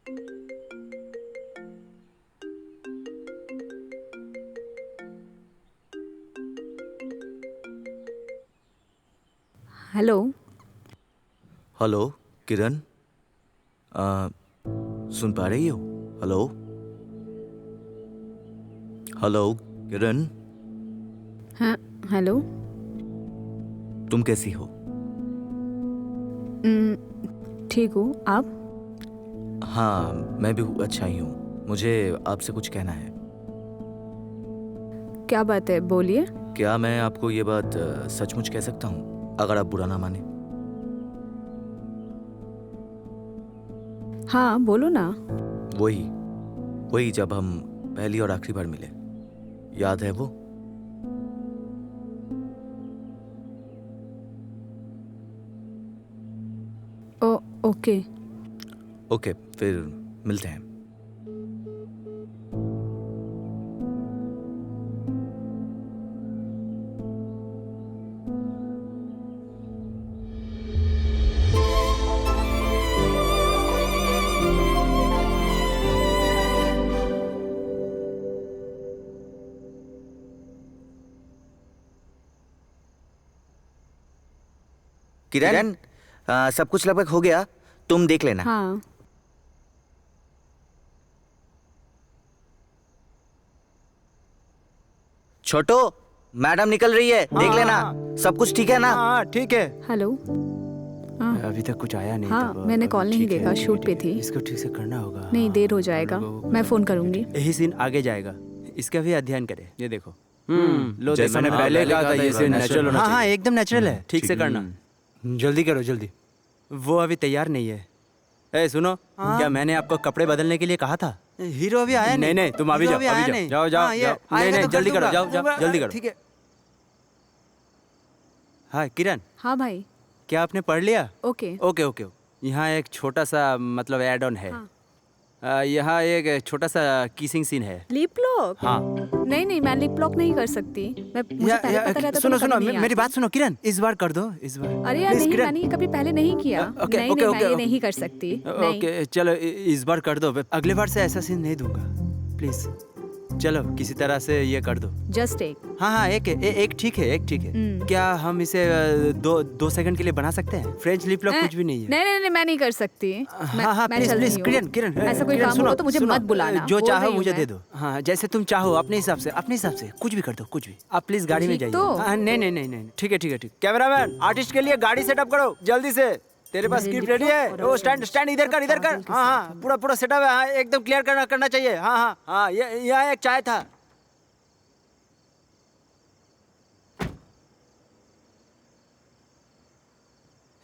Hello. Hello किरण, सुन पा रही हो? हेलो हेलो किरण, हाँ हेलो। तुम कैसी हो? ठीक हूँ, आप? हाँ मैं भी अच्छा ही हूँ। मुझे आपसे कुछ कहना है। क्या बात है, बोलिए। क्या मैं आपको ये बात सचमुच कह सकता हूँ, अगर आप बुरा ना माने? हाँ बोलो ना। वही वही जब हम पहली और आखिरी बार मिले, याद है वो? ओके। ओके, फिर मिलते हैं। किरण, सब कुछ लगभग हो गया, तुम देख लेना। हाँ। छोटो, मैडम निकल रही है, देख लेना। सब कुछ ठीक है ना? हाँ ठीक है। हेलो। हाँ अभी तक कुछ आया नहीं। हाँ, तो मैंने कॉल नहीं ठीक है, देखा, ठीक है, शूट पे ठीक है। थी। इसको ठीक से करना होगा। नहीं, हाँ, देर हो जाएगा, मैं फ़ोन करूँगी। यही सीन आगे जाएगा, इसका भी अध्ययन करे। ये देखो। लो जैसा मैंने पहले कहा था, ये सीन नेचुरल होना चाहिए। हाँ एकदम नेचुरल है, ठीक से करना। जल्दी करो जल्दी। वो अभी तैयार नहीं है। ए सुनो, क्या मैंने आपको कपड़े बदलने के लिए कहा था? हीरो अभी आया नहीं। नहीं, तुम अभी जाओ, अभी जाओ, जाओ जाओ जाओ। नहीं, जल्दी करो, जाओ जाओ, जल्दी करो। ठीक है। हाँ किरण, हाँ भाई। क्या आपने पढ़ लिया? ओके। Okay okay. यहाँ एक छोटा सा मतलब एड ऑन है। हाँ। यहाँ एक छोटा सा किसिंग सीन है। Lip lock? हाँ। नहीं, मैं लिप लॉक नहीं कर सकती। मुझे पहले पता रहता तो सुनो मैं सुनो, कभी नहीं मेरी आती। बात सुनो किरण, इस बार कर दो, इस बार। अरे यार Please, नहीं, किरण। मैंने ये कभी पहले नहीं किया। ओके, नहीं ओके, नहीं, ओके, मैं ये ओके। नहीं कर सकती। नहीं। ओके चलो, इस बार कर दो। अगले बार से ऐसा सीन नहीं दूंगा, प्लीज। चलो किसी तरह से ये कर दो। जस्ट एक। हाँ, एक ठीक है, एक ठीक है। क्या हम इसे 2 सेकंड के लिए बना सकते हैं? फ्रेंच लिप लॉक कुछ भी नहीं है। नहीं, मैं नहीं कर सकती। हाँ, मैं प्लीज चलती प्लीज हूँ। किरण, किरण, ऐसा कोई किरण, काम होगा तो मुझे मत बुलाना। जो बोल चाहो रही हूँ मुझे मैं। दे दो। हाँ, जैसे तुम चाहो, अपने हिसाब से, अपने हिसाब से कुछ भी कर दो, कुछ भी। आप प्लीज गाड़ी में ठीक जाइए। तो? हाँ, नहीं, ठीक है, ठीक है, ठीक। कैमरामैन, आर्टिस्ट के लिए गाड़ी सेटअप करो जल्दी से। तेरे पास स्क्रिप्ट रेडी है? ओ स्टैंड इधर कर, इधर कर। हाँ, पूरा सेटअप है। हाँ, एकदम क्लियर करना चाहिए। हाँ, ये यहाँ एक चाय था।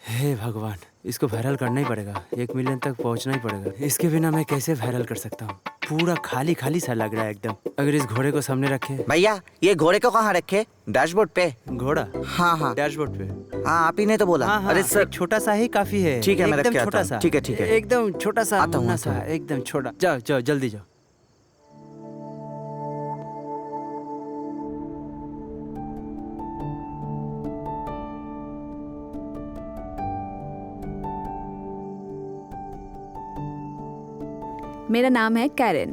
हे भगवान, इसको वायरल करना ही पड़ेगा। 1 मिलियन तक पहुंचना ही पड़ेगा। इसके बिना मैं कैसे वायरल कर सकता हूँ? पूरा खाली खाली सा लग रहा है एकदम। अगर इस घोड़े को सामने रखे। भैया, ये घोड़े को कहाँ रखे? डैशबोर्ड पे। घोड़ा? हाँ, डैशबोर्ड पे। हाँ, आप ही ने तो बोला। हाँ, अरे एक छोटा सा ही काफी है। ठीक है, मैं रख एकदम के आता छोटा हूँ। सा। ठीक है। एकदम छोटा सा, आता हूँ, मुन्ना आता सा, एकदम छोटा। जाओ जल्दी जाओ। मेरा नाम है कैरन।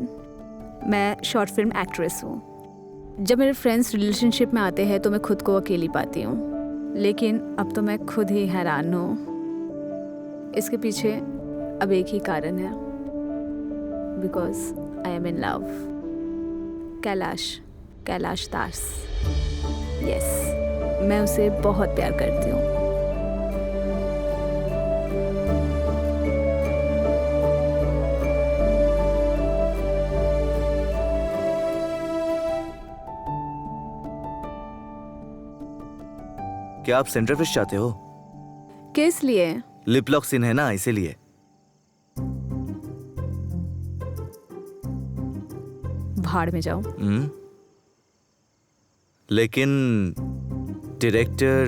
मैं शॉर्ट फिल्म एक्ट्रेस हूँ। जब मेरे फ्रेंड्स रिलेशनशिप में आते हैं तो मैं खुद को अकेली पाती हूँ, लेकिन अब तो मैं खुद ही हैरान हूँ। इसके पीछे अब एक ही कारण है, because I am in love. Kailash Das. Yes, मैं उसे बहुत प्यार करती हूँ। क्या आप सेंटर फिश चाहते हो? किस लिए? लिप लॉक सीन है ना, इसीलिए। भाड़ में जाओ। लेकिन डायरेक्टर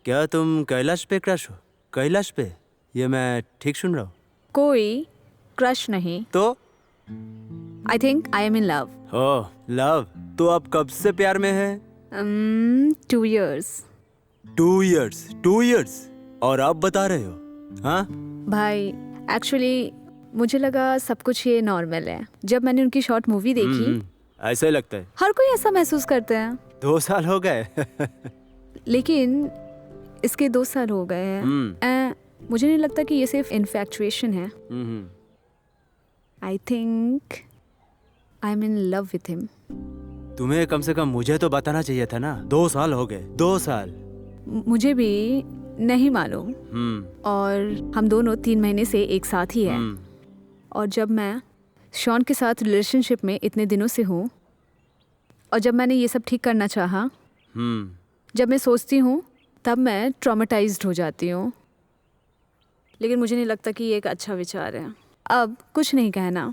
क्या तुम कैलाश पे क्रश हो? कैलाश पे? ये मैं ठीक सुन रहा हूँ? कोई क्रश नहीं। तो I think I am in love. Oh love, तो आप कब से प्यार में है? 2 years। 2 इयर्स? और आप बता रहे हो हाँ भाई एक्चुअली मुझे लगा सब कुछ ये नॉर्मल है। जब मैंने उनकी शॉर्ट मूवी देखी, ऐसा ही लगता है। हर कोई ऐसा महसूस करते हैं, 2 साल हो गए। लेकिन इसके 2 साल हो गए हैं। मुझे नहीं लगता कि ये सिर्फ इन्फैक्चुएशन है। I think I am in love with him. तुम्हें कम से कम मुझे तो बताना चाहिए था ना। 2 साल हो गए, 2 साल। मुझे भी नहीं मालूम। और हम दोनों 3 महीने से एक साथ ही हैं। और जब मैं शॉन के साथ रिलेशनशिप में इतने दिनों से हूँ, और जब मैंने ये सब ठीक करना चाहा, जब मैं सोचती हूँ तब मैं ट्रॉमेटाइज्ड हो जाती हूँ। लेकिन मुझे नहीं लगता कि ये एक अच्छा विचार है। अब कुछ नहीं कहना,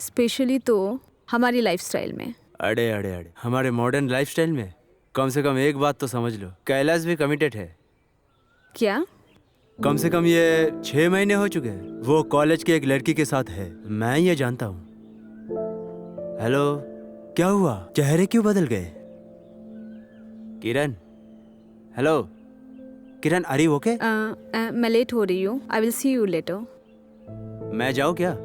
स्पेशली तो हमारी लाइफस्टाइल में। अड़े अड़े अड़े, हमारे मॉडर्न लाइफस्टाइल में कम से कम एक बात तो समझ लो, कैलाश भी कमिटेड है। क्या? कम से कम ये 6 महीने हो चुके हैं। वो कॉलेज की एक लड़की के साथ है, मैं ये जानता हूँ। हेलो, क्या हुआ? चेहरे क्यों बदल गए? किरण, हेलो किरण, अरे ओके? मैं लेट हो रही हूँ। I will see you later. मैं जाऊँ क्या?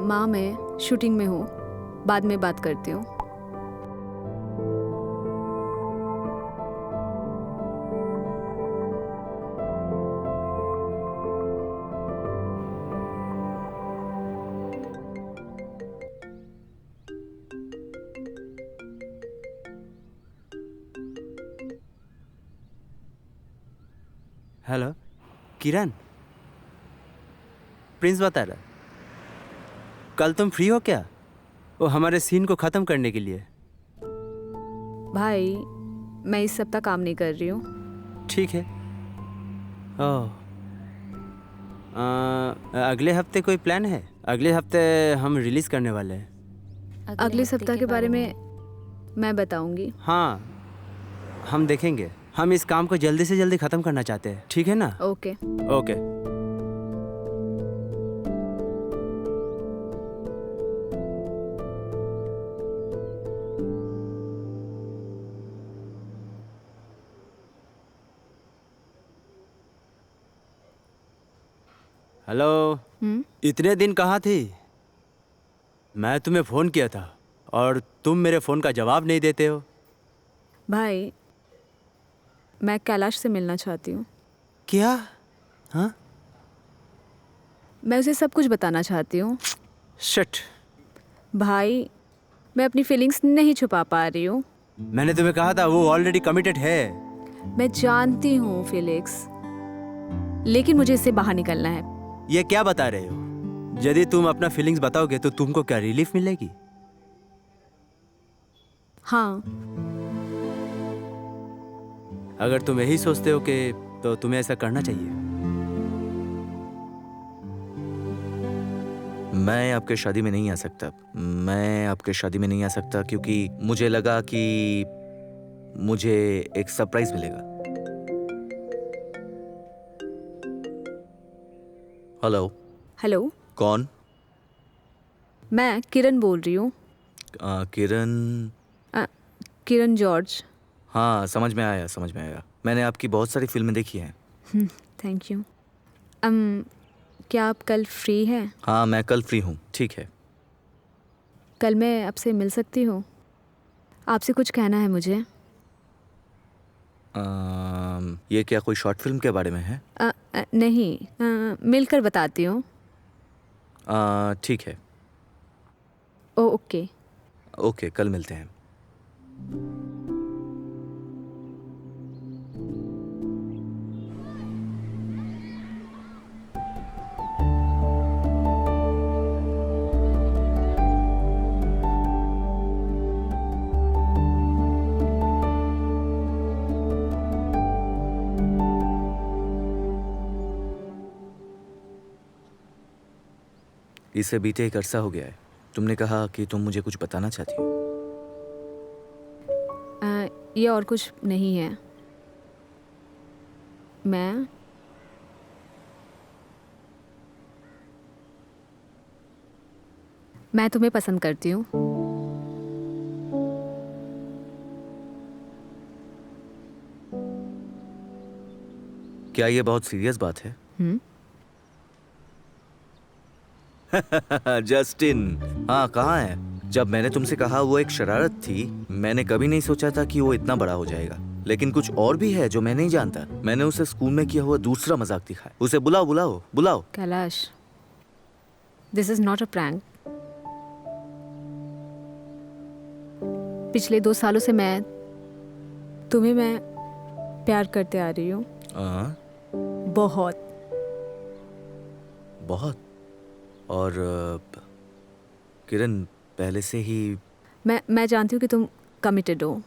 माँ, मैं शूटिंग में हूँ, बाद में बात करती हूँ। हेलो किरण, प्रिंस बता रहा, कल तुम फ्री हो क्या? वो हमारे सीन को ख़त्म करने के लिए। भाई, मैं इस सप्ताह काम नहीं कर रही हूँ। ठीक है। ओह, अगले हफ्ते कोई प्लान है? अगले हफ्ते हम रिलीज़ करने वाले हैं। अगले सप्ताह के बारे में मैं बताऊंगी। हाँ, हम देखेंगे। हम इस काम को जल्दी से जल्दी ख़त्म करना चाहते हैं, ठीक है ना? ओके। ओके। हेलो, इतने दिन कहाँ थी? मैं तुम्हें फ़ोन किया था और तुम मेरे फ़ोन का जवाब नहीं देते हो। भाई, मैं कैलाश से मिलना चाहती हूँ। क्या? हाँ? मैं उसे सब कुछ बताना चाहती हूँ। शिट। भाई, मैं अपनी फीलिंग्स नहीं छुपा पा रही हूँ। मैंने तुम्हें कहा था वो ऑलरेडी कमिटेड है। मैं जानती हूँ फेलिक्स, लेकिन मुझे इससे बाहर निकलना है। ये क्या बता रहे हो? यदि तुम अपना फीलिंग्स बताओगे तो तुमको क्या रिलीफ मिलेगी? हाँ। अगर तुम यही सोचते हो कि तो तुम्हें ऐसा करना चाहिए। मैं आपके शादी में नहीं आ सकता। मैं आपके शादी में नहीं आ सकता क्योंकि मुझे लगा कि मुझे एक सरप्राइज मिलेगा। हेलो। हेलो, कौन? मैं किरण बोल रही हूँ। किरण। अ, किरण जॉर्ज। हाँ, समझ में आया, समझ में आया। मैंने आपकी बहुत सारी फिल्में देखी हैं। Thank you. क्या आप कल फ्री हैं? हाँ, मैं कल फ्री हूँ। ठीक है। कल मैं आपसे मिल सकती हूँ? आपसे कुछ कहना है मुझे। ये क्या कोई शॉर्ट फिल्म के बारे में है? नहीं, मिलकर बताती हूँ। ठीक है। ओके। ओके, कल मिलते हैं। इसे बीते एक अरसा हो गया है। तुमने कहा कि तुम मुझे कुछ बताना चाहती हो। ये और कुछ नहीं है। मैं तुम्हें पसंद करती हूँ। क्या ये बहुत सीरियस बात है? जस्टिन। हाँ, कहाँ है? जब मैंने तुमसे कहा वो एक शरारत थी, मैंने कभी नहीं सोचा था कि वो इतना बड़ा हो जाएगा। लेकिन कुछ और भी है जो मैं नहीं जानता। मैंने उसे स्कूल में किया हुआ दूसरा मजाक दिखाया। उसे बुलाओ, बुलाओ, बुलाओ। Kailash, this is not a prank. पिछले 2 सालों से मैं प्यार करते आ रही हूँ। बहुत। बहुत। और किरण, पहले से ही मैं जानती हूँ कि तुम कमिटेड हो।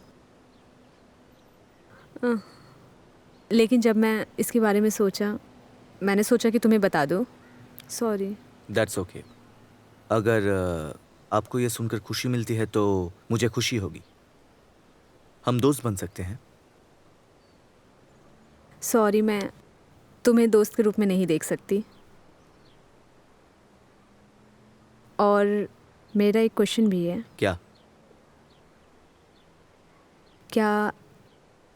लेकिन जब मैं इसके बारे में मैंने सोचा कि तुम्हें बता दूँ। सॉरी। That's okay. अगर आपको ये सुनकर खुशी मिलती है तो मुझे खुशी होगी। हम दोस्त बन सकते हैं। सॉरी, मैं तुम्हें दोस्त के रूप में नहीं देख सकती। और मेरा एक क्वेश्चन भी है। क्या? क्या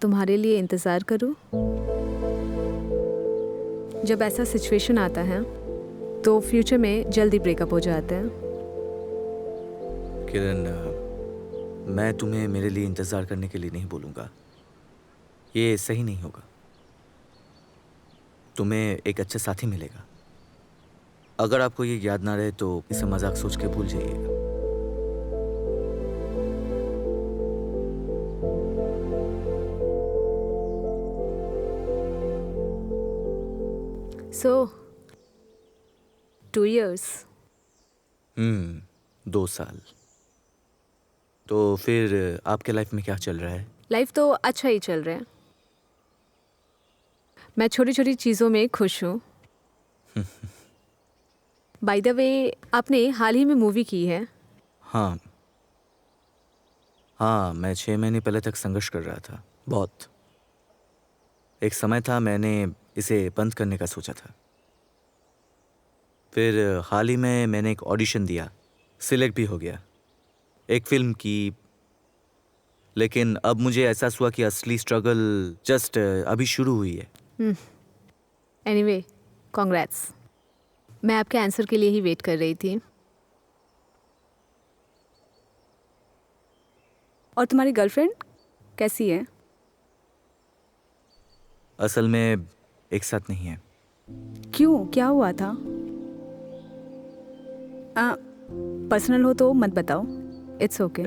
तुम्हारे लिए इंतज़ार करूं? जब ऐसा सिचुएशन आता है तो फ्यूचर में जल्दी ब्रेकअप हो जाता है। किरण, मैं तुम्हें मेरे लिए इंतज़ार करने के लिए नहीं बोलूँगा। ये सही नहीं होगा। तुम्हें एक अच्छा साथी मिलेगा। अगर आपको ये याद ना रहे तो इसे मजाक सोच के भूल जाइएगा। सो 2 years। 2 साल। तो फिर आपके लाइफ में क्या चल रहा है? लाइफ तो अच्छा ही चल रहा है। मैं छोटी छोटी चीज़ों में खुश हूँ। बाय द वे, आपने हाल ही में मूवी की है। हाँ। हाँ, मैं 6 महीने पहले तक संघर्ष कर रहा था। बहुत। एक समय था मैंने इसे बंद करने का सोचा था। फिर हाल ही में मैंने एक ऑडिशन दिया, सिलेक्ट भी हो गया, एक फिल्म की। लेकिन अब मुझे एहसास हुआ कि असली स्ट्रगल जस्ट अभी शुरू हुई है। Anyway, congrats. मैं आपके आंसर के लिए ही वेट कर रही थी। और तुम्हारी गर्लफ्रेंड कैसी है? असल में एक साथ नहीं है। क्यों, क्या हुआ था? पर्सनल हो तो मत बताओ। It's okay.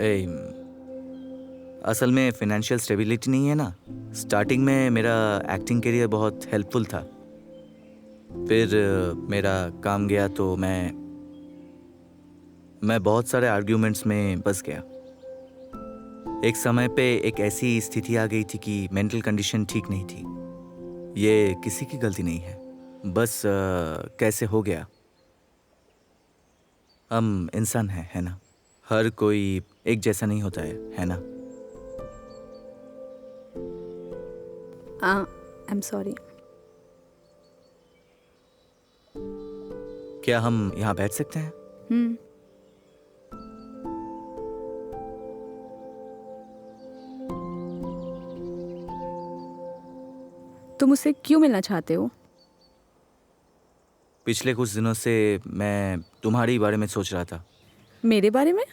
असल में फाइनेंशियल स्टेबिलिटी नहीं है ना। स्टार्टिंग में मेरा एक्टिंग करियर बहुत हेल्पफुल था। फिर मेरा काम गया तो मैं बहुत सारे आर्ग्यूमेंट्स में फंस गया। एक समय पे एक ऐसी स्थिति आ गई थी कि मेंटल कंडीशन ठीक नहीं थी। ये किसी की गलती नहीं है, बस कैसे हो गया। हम इंसान हैं, है ना? हर कोई एक जैसा नहीं होता है ना? I am sorry. क्या हम यहाँ बैठ सकते हैं? तुम मुझसे क्यों मिलना चाहते हो? पिछले कुछ दिनों से मैं तुम्हारे बारे में सोच रहा था। मेरे बारे में?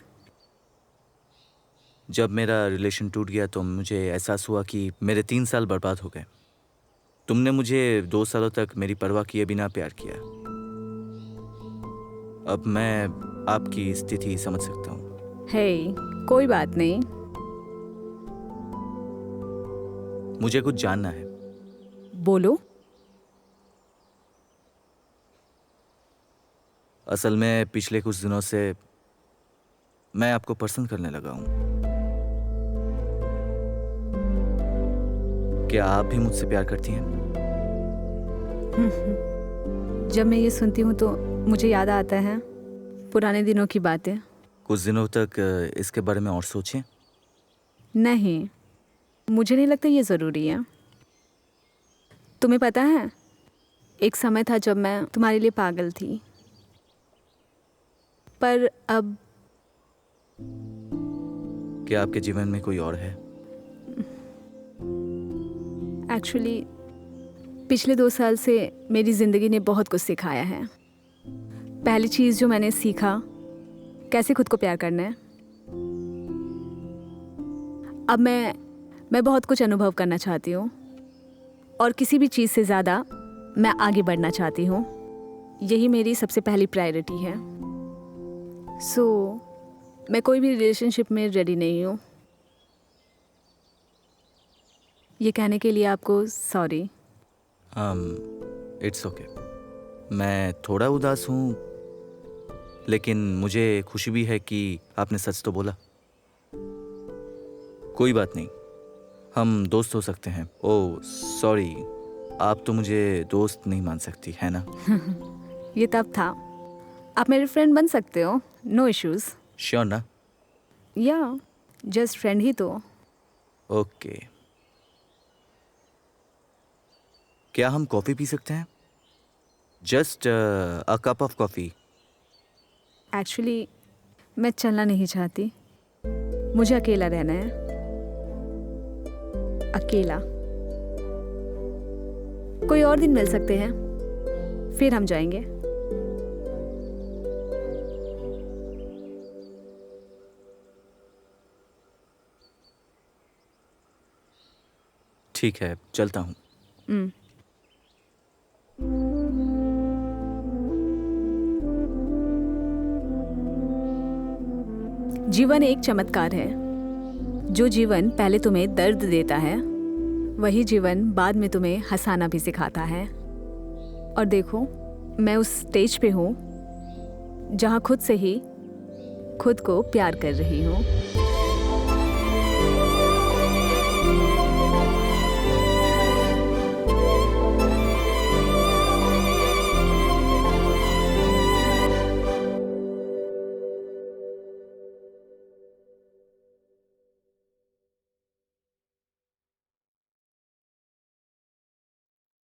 जब मेरा रिलेशन टूट गया तो मुझे एहसास हुआ कि मेरे 3 साल बर्बाद हो गए। तुमने मुझे 2 सालों तक मेरी परवाह किए बिना प्यार किया। अब मैं आपकी स्थिति समझ सकता हूँ। हे, कोई बात नहीं। मुझे कुछ जानना है। बोलो। असल में पिछले कुछ दिनों से मैं आपको पसंद करने लगा हूँ। क्या आप भी मुझसे प्यार करती हैं? जब मैं ये सुनती हूँ तो मुझे याद आता है पुराने दिनों की बातें। कुछ दिनों तक इसके बारे में और सोचें। नहीं, मुझे नहीं लगता ये ज़रूरी है। तुम्हें पता है, एक समय था जब मैं तुम्हारे लिए पागल थी, पर अब क्या आपके जीवन में कोई और है? एक्चुअली पिछले 2 साल से मेरी ज़िंदगी ने बहुत कुछ सिखाया है। पहली चीज़ जो मैंने सीखा, कैसे खुद को प्यार करना है। अब मैं बहुत कुछ अनुभव करना चाहती हूँ और किसी भी चीज़ से ज़्यादा मैं आगे बढ़ना चाहती हूँ। यही मेरी सबसे पहली प्रायोरिटी है। सो मैं कोई भी रिलेशनशिप में रेडी नहीं हूँ। ये कहने के लिए आपको सॉरी। It's okay. मैं थोड़ा उदास हूँ, लेकिन मुझे खुशी भी है कि आपने सच तो बोला। कोई बात नहीं, हम दोस्त हो सकते हैं। ओह सॉरी, आप तो मुझे दोस्त नहीं मान सकती, है ना? ये तब था। आप मेरे फ्रेंड बन सकते हो, नो इश्यूज़। श्योर ना? या जस्ट फ्रेंड ही तो। ओके। क्या हम कॉफ़ी पी सकते हैं? Just a cup of coffee. Actually मैं चलना नहीं चाहती, मुझे अकेला रहना है। अकेला। कोई और दिन मिल सकते हैं, फिर हम जाएंगे। ठीक है, चलता हूँ। जीवन एक चमत्कार है। जो जीवन पहले तुम्हें दर्द देता है, वही जीवन बाद में तुम्हें हंसाना भी सिखाता है। और देखो, मैं उस स्टेज पे हूँ जहाँ खुद से ही खुद को प्यार कर रही हूँ।